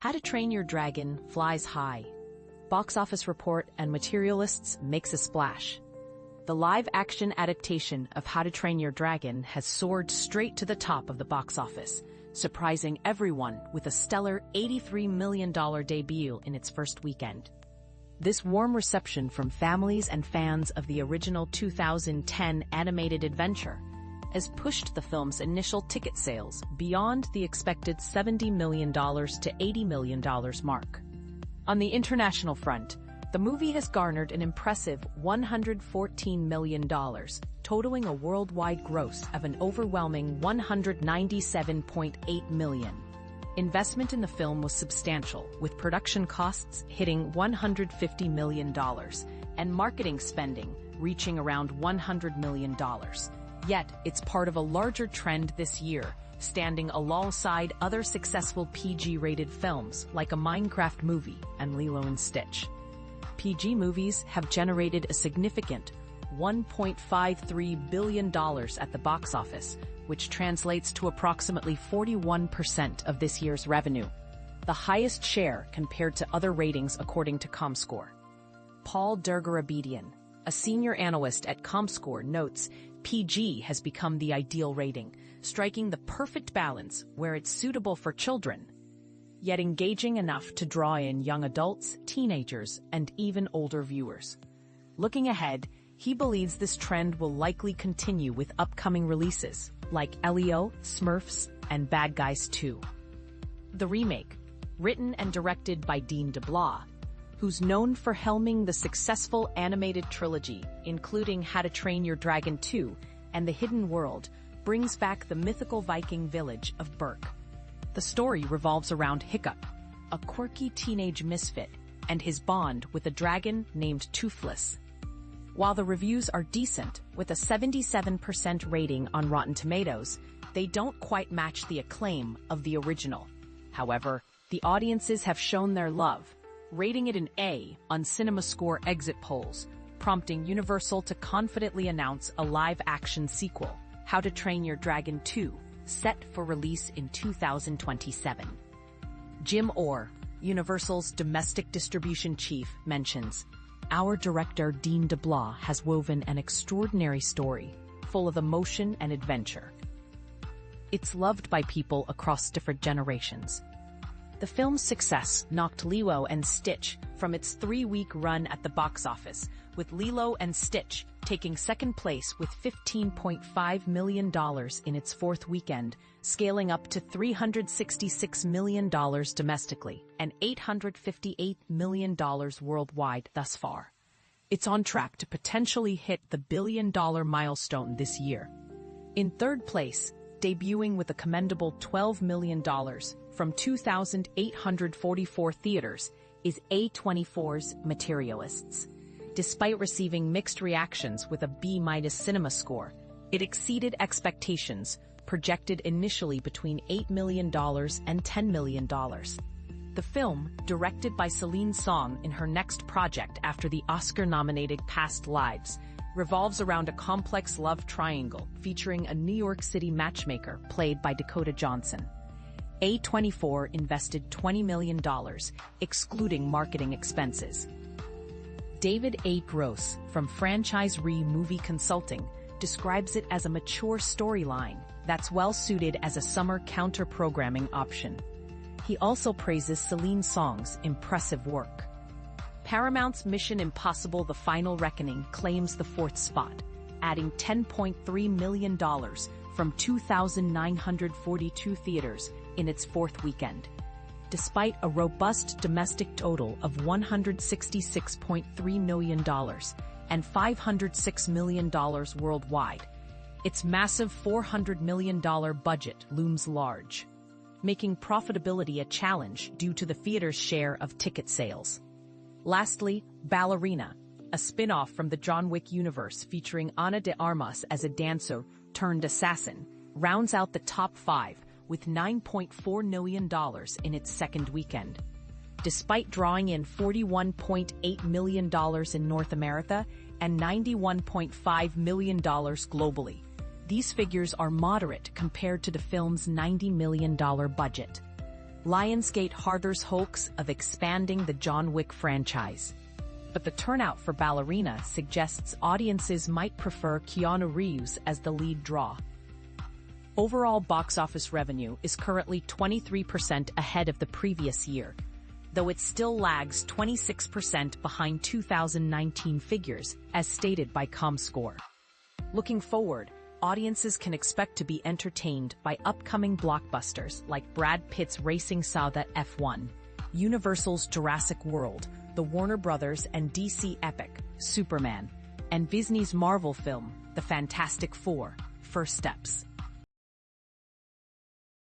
How to Train Your Dragon flies high. Box office report and Materialists makes a splash. The live-action adaptation of How to Train Your Dragon has soared straight to the top of the box office, surprising everyone with a stellar $83 million debut in its first weekend. This warm reception from families and fans of the original 2010 animated adventure has pushed the film's initial ticket sales beyond the expected $70 million to $80 million mark. On the international front, the movie has garnered an impressive $114 million, totaling a worldwide gross of an overwhelming $197.8 million. Investment in the film was substantial, with production costs hitting $150 million and marketing spending reaching around $100 million. Yet, it's part of a larger trend this year, standing alongside other successful PG-rated films like a Minecraft movie and Lilo Stitch. PG movies have generated a significant $1.53 billion at the box office, which translates to approximately 41% of this year's revenue, the highest share compared to other ratings according to ComScore. Paul Dergarabedian, a senior analyst at ComScore, notes PG has become the ideal rating, striking the perfect balance where it's suitable for children, yet engaging enough to draw in young adults, teenagers, and even older viewers. Looking ahead, he believes this trend will likely continue with upcoming releases like Elio, Smurfs, and Bad Guys 2. The remake, written and directed by Dean DeBlois, who's known for helming the successful animated trilogy, including How to Train Your Dragon 2 and The Hidden World, brings back the mythical Viking village of Berk. The story revolves around Hiccup, a quirky teenage misfit, and his bond with a dragon named Toothless. While the reviews are decent, with a 77% rating on Rotten Tomatoes, they don't quite match the acclaim of the original. However, the audiences have shown their love, rating it an A on CinemaScore exit polls, prompting Universal to confidently announce a live-action sequel, How to Train Your Dragon 2, set for release in 2027. Jim Orr, Universal's domestic distribution chief, mentions, "Our director Dean DeBlois has woven an extraordinary story, full of emotion and adventure. It's loved by people across different generations." The film's success knocked Lilo and Stitch from its 3-week run at the box office, with Lilo and Stitch taking second place with $15.5 million in its fourth weekend, scaling up to $366 million domestically and $858 million worldwide thus far. It's on track to potentially hit the billion-dollar milestone this year. In third place, debuting with a commendable $12 million from 2,844 theaters, is A24's Materialists. Despite receiving mixed reactions with a B- CinemaScore, it exceeded expectations, projected initially between $8 million and $10 million. The film, directed by Celine Song in her next project after the Oscar-nominated Past Lives, revolves around a complex love triangle featuring a New York City matchmaker played by Dakota Johnson. A24 invested $20 million, excluding marketing expenses. David A. Gross, from Franchise Movie Consulting, describes it as a mature storyline that's well-suited as a summer counter-programming option. He also praises Celine Song's impressive work. Paramount's Mission Impossible: The Final Reckoning claims the fourth spot, adding $10.3 million from 2,942 theaters in its fourth weekend. Despite a robust domestic total of $166.3 million and $506 million worldwide, its massive $400 million budget looms large, making profitability a challenge due to the theater's share of ticket sales. Lastly, Ballerina, a spin-off from the John Wick universe featuring Ana de Armas as a dancer-turned-assassin, rounds out the top 5 with $9.4 million in its second weekend. Despite drawing in $41.8 million in North America and $91.5 million globally, these figures are moderate compared to the film's $90 million budget. Lionsgate harbors hopes of expanding the John Wick franchise. But the turnout for Ballerina suggests audiences might prefer Keanu Reeves as the lead draw. Overall box office revenue is currently 23% ahead of the previous year, though it still lags 26% behind 2019 figures, as stated by ComScore. Looking forward, audiences can expect to be entertained by upcoming blockbusters like Brad Pitt's racing saga F1, Universal's Jurassic World, the Warner Brothers and DC epic, Superman, and Disney's Marvel film, The Fantastic Four, First Steps.